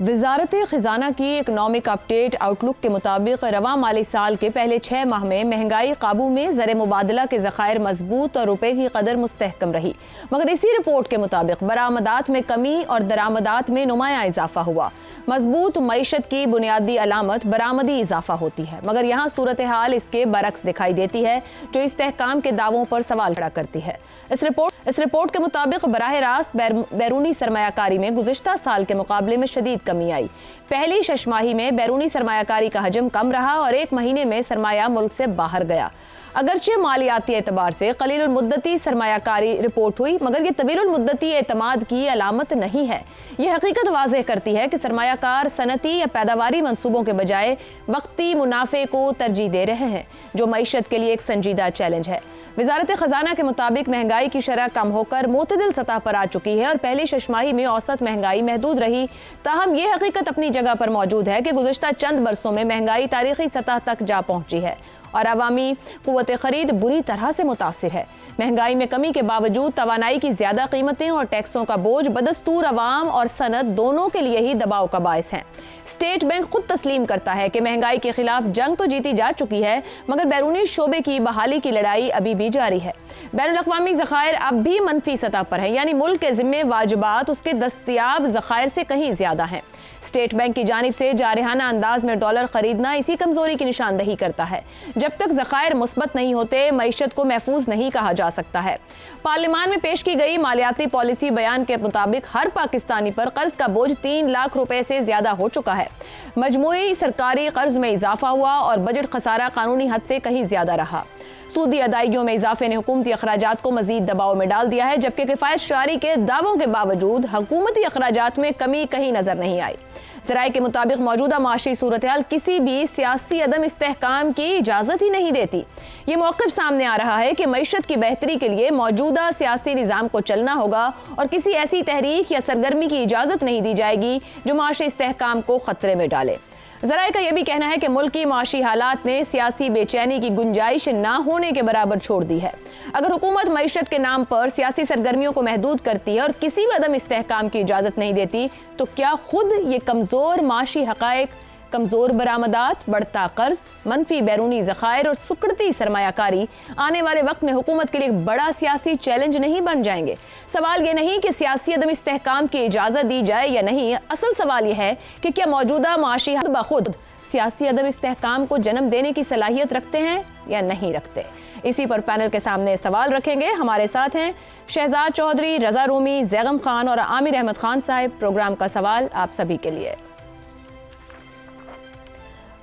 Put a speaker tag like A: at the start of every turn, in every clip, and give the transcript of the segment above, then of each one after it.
A: वजारत खजाना की economic update outlook के मुताबिक रवां माली साल के पहले 6 माह में महंगाई काबू में, ज़र मुबादला के ज़खायर मजबूत और रुपए की कदर मुस्तहकम रही। मगर इसी रिपोर्ट के मुताबिक बरामदात में कमी और दरामदात में नुमाया इजाफा हुआ। मजबूत मईशत की बुनियादी अलामत बरामदी इजाफा होती है, मगर यहाँ सूरत हाल इसके बरक्स दिखाई देती है, जो इस्तेहकाम के दावों पर सवाल खड़ा करती है। इस रिपोर्ट के मुताबिक बराह रास्त बैरूनी सरमायाकारी में गुज़िश्ता साल के मुकाबले में शदीद कमी आई। पहली शशमाही में बैरूनी सरमायाकारी का हजम कम रहा और 1 महीने में सरमाया मुल्क से बाहर गया। अगरचे मालियाती एतबार से कलील मुद्दती सरमायाकारी रिपोर्ट हुई, मगर यह तवील मुद्दती एतमाद की अलामत नहीं है। यह हकीकत वाज़ेह करती है कि सरमायाकार सनती या पैदावारी मंसूबों के बजाय वक्ती मुनाफे को तरजीह दे रहे हैं, जो मईशत के लिए एक संजीदा चैलेंज है। वजारत खजाना के मुताबिक महंगाई की शरह कम होकर मोतदिल सतह पर आ चुकी है और पहली शशमाही में औसत महंगाई महदूद रही। ताहम यह हकीकत अपनी जगह पर मौजूद है कि गुज़िश्ता चंद बरसों में महंगाई तारीखी सतह तक जा पहुंची है और अवामी कुव्वत खरीद बुरी तरह से मुतासिर है। महंगाई में कमी के बावजूद तवानाई की ज्यादा कीमतें और टैक्सों का बोझ बदस्तूर अवाम और सनत दोनों के लिए ही दबाव का बायस है। स्टेट बैंक खुद तस्लीम करता है कि महंगाई के खिलाफ जंग तो जीती जा चुकी है, मगर बैरूनी शोबे की बहाली की लड़ाई अभी भी जारी है। बैनुल-अक़वामी ज़खायर अब भी मनफी सतह पर है, यानी मुल्क के ज़िम्मे वाजिबात उसके दस्तयाब ज़खायर से कहीं ज्यादा हैं। स्टेट बैंक की जानिब से जारहाना अंदाज में डॉलर खरीदना इसी कमजोरी की निशानदही करता है। जब तक ज़खायर मुस्बत नहीं होते, मईशत को महफूज नहीं कहा जा सकता है। पार्लियामान में पेश की गई मालियाती पॉलिसी बयान के मुताबिक हर पाकिस्तानी पर कर्ज का बोझ 3 लाख रुपए से ज्यादा हो चुका है। मजमूई सरकारी कर्ज में इजाफा हुआ और बजट खसारा कानूनी हद से कहीं ज्यादा रहा। सूदी अदायगियों में इजाफे ने हुकूमती अखराजात को मजीद दबाव में डाल दिया है, जबकि किफायत शारी के दावों के बावजूद हुकूमती अखराजात में कमी कहीं नजर नहीं आई। ज़राए के मुताबिक मौजूदा माशी सूरत हाल किसी भी सियासी अदम इस्तेहकाम की इजाज़त ही नहीं देती। ये मौक़िफ़ सामने आ रहा है कि मईशत की बेहतरी के लिए मौजूदा सियासी निज़ाम को चलना होगा और किसी ऐसी तहरीक या सरगर्मी की इजाज़त नहीं दी जाएगी जो माशी इस्तेहकाम को ख़तरे में डाले। ज़राए का यह भी कहना है कि मुल्क की माशी हालात ने सियासी बेचैनी की गुंजाइश ना होने के बराबर छोड़ दी है। अगर हुकूमत मईशत के नाम पर सियासी सरगर्मियों को महदूद करती है और किसी भी अदम इस्तेहकाम की इजाज़त नहीं देती, तो क्या खुद ये कमज़ोर माशी हक़ाइक़, कमज़ोर बरामदात, बढ़ता कर्ज, मनफी बैरूनी ज़खायर और सुकड़ती सरमायाकारी आने वाले वक्त में हुकूमत के लिए एक बड़ा सियासी चैलेंज नहीं बन जाएंगे? सवाल ये नहीं कि सियासी अदम इस्तेहकाम की इजाज़त दी जाए या नहीं, असल सवाल यह है कि क्या मौजूदा माशी हालात बखुद सियासी अदम इस्तेहकाम को जन्म देने की सलाहियत रखते हैं या नहीं रखते। इसी पर पैनल के सामने सवाल रखेंगे। हमारे साथ हैं शहजाद चौधरी, रज़ा रूमी, ज़ैगम खान और आमिर अहमद खान साहब। प्रोग्राम का सवाल आप सभी के लिए।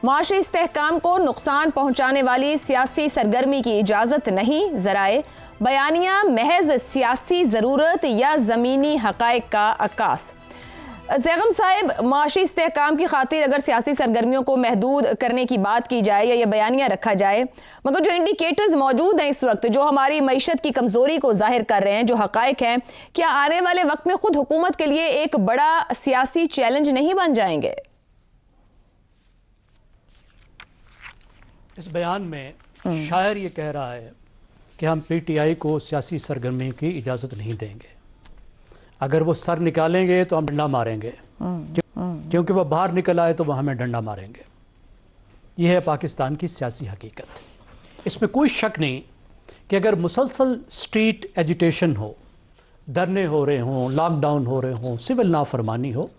A: माशी इस्तेहकाम को नुकसान पहुंचाने वाली सियासी सरगर्मी की इजाज़त नहीं, ज़राए बयानिया महज सियासी ज़रूरत या ज़मीनी हक़ाइक़ का अक्कास। ज़ैगम साहब, माशी इस्तेहकाम की खातिर अगर सियासी सरगर्मियों को महदूद करने की बात की जाए या ये बयानिया रखा जाए, मगर जो इंडिकेटर्स मौजूद हैं इस वक्त जो हमारी मईशत की कमज़ोरी को ज़ाहिर कर रहे हैं, जो हक़ाइक़ हैं, क्या आने वाले वक्त में खुद हुकूमत के लिए एक बड़ा सियासी चैलेंज नहीं बन जाएंगे?
B: इस बयान में शायर ये कह रहा है कि हम PTI को सियासी सरगर्मी की इजाज़त नहीं देंगे। अगर वो सर निकालेंगे तो हम डंडा मारेंगे, क्योंकि वो बाहर निकल आए तो वो हमें डंडा मारेंगे। ये है पाकिस्तान की सियासी हकीकत। इसमें कोई शक नहीं कि अगर मुसलसल स्ट्रीट एजिटेशन हो, धरने हो रहे हों, लॉकडाउन हो रहे हों, सिविल नाफरमानी हो,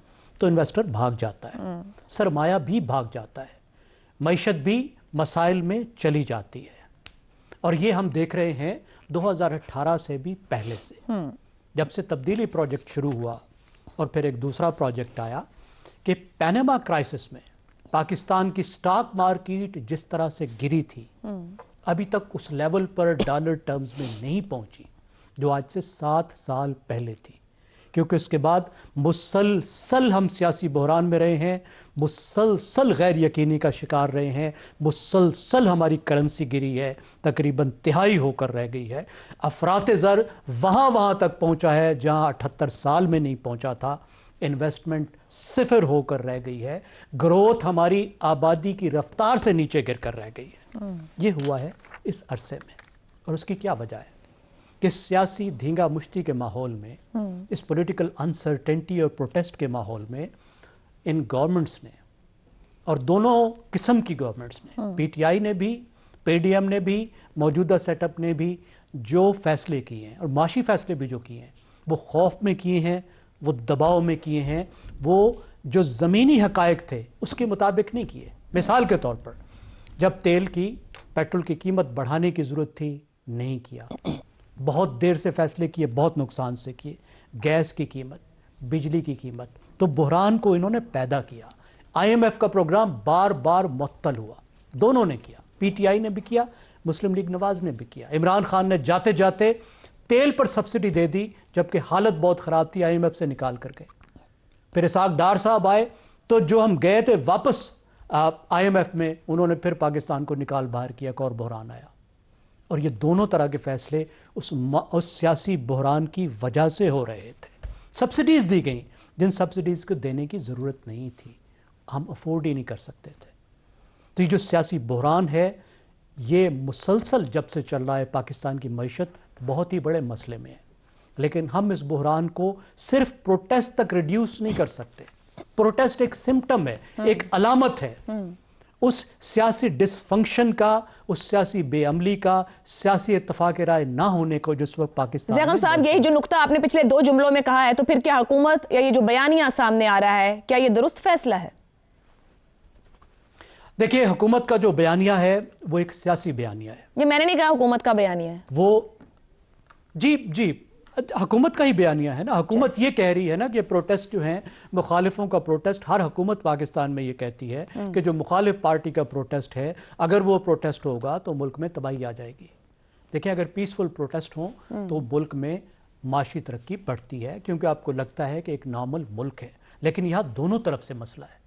B: तो इन्वेस्टर भाग जाता है, सरमाया भी भाग जाता है, मईशत भी मसाइल में चली जाती है। और ये हम देख रहे हैं 2018 से भी पहले से, जब से तब्दीली प्रोजेक्ट शुरू हुआ और फिर एक दूसरा प्रोजेक्ट आया कि पैनामा क्राइसिस में पाकिस्तान की स्टॉक मार्केट जिस तरह से गिरी थी, अभी तक उस लेवल पर डॉलर टर्म्स में नहीं पहुंची जो आज से 7 साल पहले थी। क्योंकि उसके बाद मुसलसल हम सियासी बहरान में रहे हैं, मुसलसल गैर यकीनी का शिकार रहे हैं, मुसलसल हमारी करेंसी गिरी है, तकरीबन तिहाई होकर रह गई है। अफरात ज़र वहाँ तक पहुँचा है जहाँ 78 साल में नहीं पहुँचा था। इन्वेस्टमेंट सिफर होकर रह गई है। ग्रोथ हमारी आबादी की रफ्तार से नीचे गिर कर रह गई है। ये हुआ है इस अरसे में, और उसकी क्या वजह है कि सियासी धींगा मुश्ती के माहौल में, इस पॉलिटिकल अनसर्टेनिटी और प्रोटेस्ट के माहौल में ان گورنمنٹس نے اور دونوں قسم کی گورنمنٹس نے, پی ٹی آئی نے بھی, پی ڈی ایم نے بھی, موجودہ سیٹ اپ نے بھی جو فیصلے کیے ہیں اور معاشی فیصلے بھی جو کیے ہیں وہ خوف میں کیے ہیں, وہ دباؤ میں کیے ہیں, وہ جو زمینی حقائق تھے اس کے مطابق نہیں کیے. مثال کے طور پر جب تیل کی, پیٹرول کی قیمت بڑھانے کی ضرورت تھی نہیں کیا, بہت دیر سے فیصلے کیے, بہت نقصان سے کیے. گیس کی قیمت, بجلی کی قیمت, تو بحران کو انہوں نے پیدا کیا. آئی ایم ایف کا پروگرام بار بار معطل ہوا, دونوں نے کیا, پی ٹی آئی نے بھی کیا, مسلم لیگ نواز نے بھی کیا. عمران خان نے جاتے جاتے تیل پر سبسڈی دے دی جبکہ حالت بہت خراب تھی, آئی ایم ایف سے نکال کر گئے. پھر اسحاق ڈار صاحب آئے تو جو ہم گئے تھے واپس آئی ایم ایف میں, انہوں نے پھر پاکستان کو نکال باہر کیا, ایک اور بحران آیا. اور یہ دونوں طرح کے فیصلے اس سیاسی بحران کی وجہ سے ہو رہے تھے. سبسڈیز دی گئیں جن سبسڈیز کو دینے کی ضرورت نہیں تھی, ہم افورڈ ہی نہیں کر سکتے تھے. تو یہ جو سیاسی بحران ہے یہ مسلسل جب سے چل رہا ہے, پاکستان کی معیشت بہت ہی بڑے مسئلے میں ہے. لیکن ہم اس بحران کو صرف پروٹیسٹ تک ریڈیوس نہیں کر سکتے. پروٹیسٹ ایک سمپٹم ہے, ایک علامت ہے اس سیاسی ڈس فنکشن کا, اس سیاسی بے عملی کا, سیاسی اتفاق رائے نہ ہونے کو جس وقت پاکستان.
A: زیغم صاحب, یہی جو نقطہ آپ نے پچھلے 2 جملوں میں کہا ہے, تو پھر کیا حکومت یا یہ جو بیانیہ سامنے آ رہا ہے کیا یہ درست فیصلہ ہے؟
B: دیکھیے, حکومت کا جو بیانیہ ہے وہ ایک سیاسی بیانیہ ہے.
A: یہ میں نے نہیں کہا حکومت کا بیانیہ ہے,
B: وہ جی حکومت کا ہی بیانیہ ہے نا. حکومت یہ کہہ رہی ہے نا کہ پروٹیسٹ جو ہیں, مخالفوں کا پروٹیسٹ, ہر حکومت پاکستان میں یہ کہتی ہے کہ جو مخالف پارٹی کا پروٹیسٹ ہے اگر وہ پروٹیسٹ ہوگا تو ملک میں تباہی آ جائے گی. دیکھیں, اگر پیسفل پروٹیسٹ ہوں تو ملک میں معاشی ترقی بڑھتی ہے کیونکہ آپ کو لگتا ہے کہ ایک نارمل ملک ہے. لیکن یہاں دونوں طرف سے مسئلہ ہے.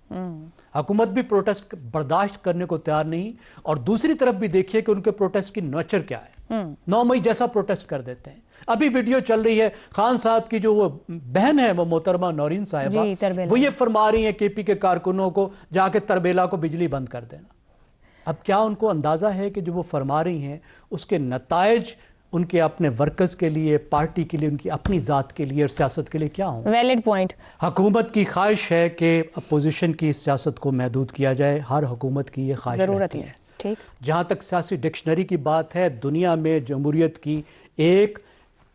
B: حکومت بھی پروٹیسٹ برداشت کرنے کو تیار نہیں, اور دوسری طرف بھی دیکھیے کہ ان کے پروٹیسٹ کی نیچر کیا ہے. 9 مئی جیسا پروٹیسٹ کر دیتے ہیں. ابھی ویڈیو چل رہی ہے, خان صاحب کی جو وہ بہن ہے, وہ محترمہ نورین صاحبہ, وہ یہ فرما رہی ہیں کے پی کے کارکنوں کو جا کے تربیلا کو بجلی بند کر دینا. اب کیا ان کو اندازہ ہے کہ جو وہ فرما رہی ہیں اس کے نتائج ان کے اپنے ورکرز کے لیے, پارٹی کے لیے, ان کی اپنی ذات کے لیے اور سیاست کے لیے کیا ہوں؟
A: Valid point.
B: حکومت کی خواہش ہے کہ اپوزیشن کی سیاست کو محدود کیا جائے. ہر حکومت کی یہ خواہش
A: ضرورت
B: ہے.
A: ٹھیک,
B: جہاں تک سیاسی ڈکشنری کی بات ہے, دنیا میں جمہوریت کی ایک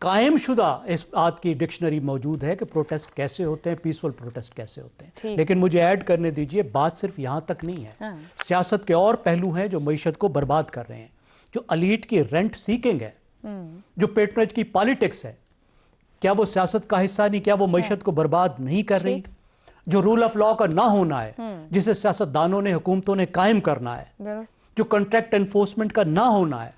B: قائم شدہ اس بات کی ڈکشنری موجود ہے کہ پروٹیسٹ کیسے ہوتے ہیں, پیسفل پروٹیسٹ کیسے ہوتے ہیں. لیکن مجھے ایڈ کرنے دیجئے, بات صرف یہاں تک نہیں ہے. سیاست کے اور پہلو ہیں جو معیشت کو برباد کر رہے ہیں. جو الیٹ کی رینٹ سیکنگ ہے, جو پیٹرنیج کی پالیٹکس ہے, کیا وہ سیاست کا حصہ نہیں؟ کیا وہ معیشت کو برباد نہیں کر رہی؟ جو رول آف لا کا نہ ہونا ہے جسے سیاست دانوں نے, حکومتوں نے قائم کرنا ہے, جو کنٹریکٹ انفورسمنٹ کا نہ ہونا ہے,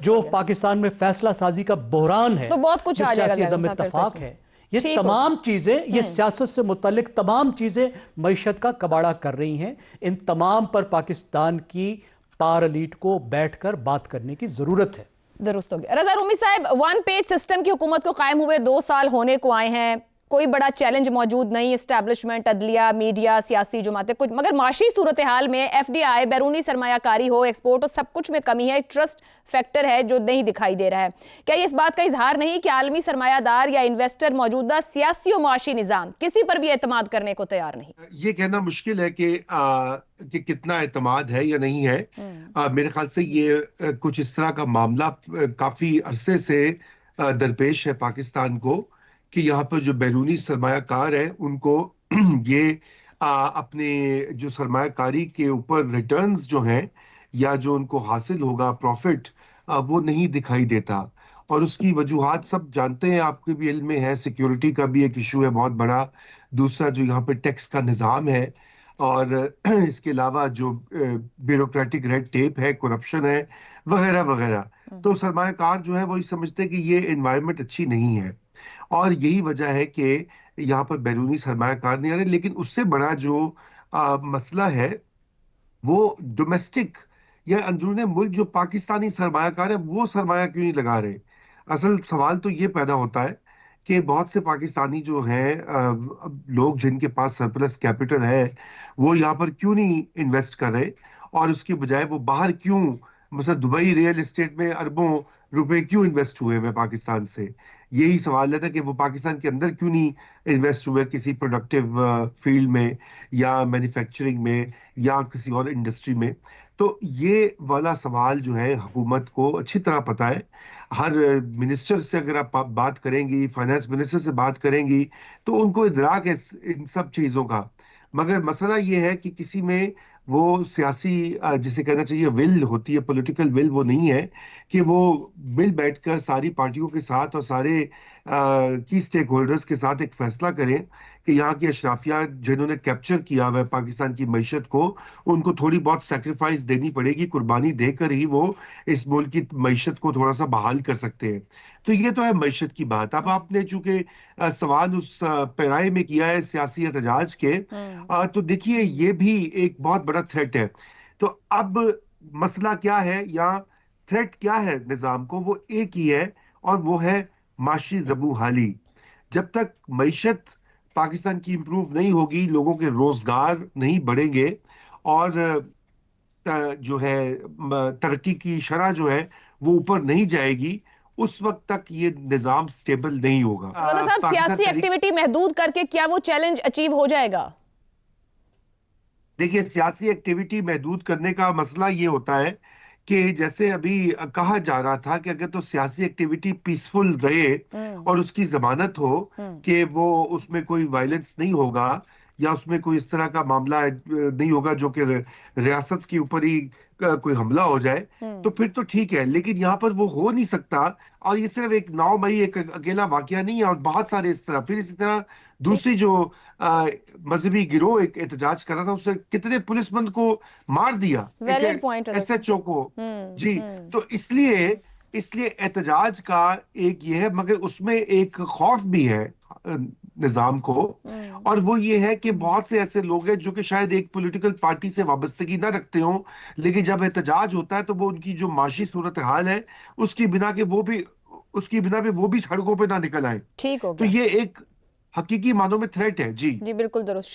B: جو پاکستان میں فیصلہ سازی کا بحران ہے, جو سیاسی عدم اتفاق ہے, یہ تمام چیزیں, یہ سیاست سے متعلق تمام چیزیں معیشت کا کباڑہ کر رہی ہیں. ان تمام پر پاکستان کی پار الیٹ کو بیٹھ کر بات کرنے کی ضرورت ہے.
A: درست ہو گیا. رضا رومی صاحب, 1 پیج سسٹم کی حکومت کو قائم ہوئے 2 سال ہونے کو آئے ہیں, کوئی بڑا چیلنج موجود نہیں, اسٹیبلشمنٹ, عدلیہ, میڈیا, سیاسی جماعتیں, کچھ, مگر معاشی صورتحال میں ایف ڈی آئی, بیرونی سرمایہ کاری ہو, ایکسپورٹ ہو, سب کچھ میں کمی ہے. ٹرسٹ فیکٹر ہے جو نہیں دکھائی دے رہا ہے. کیا یہ اس بات کا اظہار نہیں کہ عالمی سرمایہ دار یا انویسٹر موجودہ سیاسی و معاشی نظام کسی پر بھی اعتماد کرنے کو تیار نہیں؟
C: یہ کہنا مشکل ہے کہ کتنا اعتماد ہے یا نہیں ہے. میرے خیال سے یہ کچھ اس طرح کا معاملہ کافی عرصے سے درپیش ہے پاکستان کو کہ یہاں پر جو بیرونی سرمایہ کار ہیں ان کو یہ اپنے جو سرمایہ کاری کے اوپر ریٹرنز جو ہیں یا جو ان کو حاصل ہوگا پروفٹ, وہ نہیں دکھائی دیتا. اور اس کی وجوہات سب جانتے ہیں, آپ کے بھی علم میں ہے. سیکیورٹی کا بھی ایک ایشو ہے بہت بڑا, دوسرا جو یہاں پہ ٹیکس کا نظام ہے, اور اس کے علاوہ جو بیوروکریٹک ریڈ ٹیپ ہے, کرپشن ہے, وغیرہ وغیرہ. تو سرمایہ کار جو ہے وہ یہ سمجھتے کہ یہ انوائرمنٹ اچھی نہیں ہے, اور یہی وجہ ہے کہ یہاں پر بیرونی سرمایہ کار نہیں آ رہے. لیکن اس سے بڑا جو مسئلہ ہے وہ ڈومیسٹک یا اندرون ملک جو پاکستانی سرمایہ کار ہے وہ سرمایہ کیوں نہیں لگا رہے. اصل سوال تو یہ پیدا ہوتا ہے کہ بہت سے پاکستانی جو ہیں لوگ جن کے پاس سرپلس کیپٹل ہے وہ یہاں پر کیوں نہیں انویسٹ کر رہے, اور اس کی بجائے وہ باہر کیوں مثلا दुबई रियल एस्टेट में अरबों रुपए क्यों इन्वेस्ट हुए हैं पाकिस्तान से? यही सवाल था कि वो पाकिस्तान के अंदर क्यों नहीं इन्वेस्ट हुए किसी प्रोडक्टिव फील्ड में या मैन्युफैक्चरिंग में या किसी और इंडस्ट्री में। तो ये वाला सवाल जो है हुकूमत को अच्छी तरह पता है। हर मिनिस्टर से अगर आप बात करेंगी, फाइनेंस मिनिस्टर से बात करेंगी, तो उनको इदराक है इन सब चीज़ों का। मगर मसला ये है कि किसी में वो सियासी जिसे कहना चाहिए विल होती है, पॉलिटिकल विल वो नहीं है कि वो मिल बैठकर सारी पार्टियों के साथ और सारे की स्टेक होल्डर्स के साथ एक फैसला करें कि यहाँ की अशराफिया जिन्होंने कैप्चर किया हुआ है पाकिस्तान की मईशत को, उनको थोड़ी बहुत सेक्रीफाइस देनी पड़ेगी, कुर्बानी देकर ही वो इस मुल्क की मईशत को थोड़ा सा बहाल कर सकते हैं। तो ये तो है मईशत की बात। अब आपने चूंकि सवाल उस पैराए में किया है सियासी एहतजाज के, तो देखिए ये भी एक बहुत बड़ा थ्रेट है। तो अब मसला क्या है या थ्रेट क्या है निजाम को, वो एक ही है और वो है माशी ज़बू हाली। जब तक मईशत पाकिस्तान की इंप्रूव नहीं होगी, लोगों के रोजगार नहीं बढ़ेंगे और जो है तरक्की की शरह जो है वो ऊपर नहीं जाएगी, उस वक्त तक ये निजाम स्टेबल नहीं होगा।
A: रजा साहब, सियासी एक्टिविटी महदूद करके क्या वो चैलेंज अचीव हो जाएगा?
C: देखिए, सियासी एक्टिविटी महदूद करने का मसला ये होता है कि जैसे अभी कहा जा रहा था कि अगर तो सियासी एक्टिविटी पीसफुल रहे और उसकी जमानत हो कि वो उसमें कोई वायलेंस नहीं होगा या उसमें कोई इस तरह का मामला नहीं होगा जो कि रियासत के ऊपर ही कोई हमला हो जाए, तो फिर तो ठीक है। लेकिन यहाँ पर वो हो नहीं सकता। और ये सिर्फ एक 9 मई एक अकेला वाकया नहीं है, और बहुत सारे इस तरह। फिर इसी तरह दूसरी जो मजहबी गिरोह एक एहतजाज कर रहा था, उससे कितने पुलिसमंद को मार दिया, SHO को। जी, तो इसलिए एहतजाज का एक ये है, मगर उसमें एक खौफ भी है निजाम को, और वो ये है कि बहुत से ऐसे लोग हैं जो कि शायद एक पॉलिटिकल पार्टी से वाबस्तगी ना रखते हों, लेकिन जब एहतजाज होता है तो वो उनकी जो माशी सूरत हाल है उसकी बिना पे वो भी सड़कों पे ना निकल आए।
A: ठीक हो
C: तो
A: गया।
C: ये एक हकीकी मानों में थ्रेट है। जी
A: बिल्कुल दुरुस्त।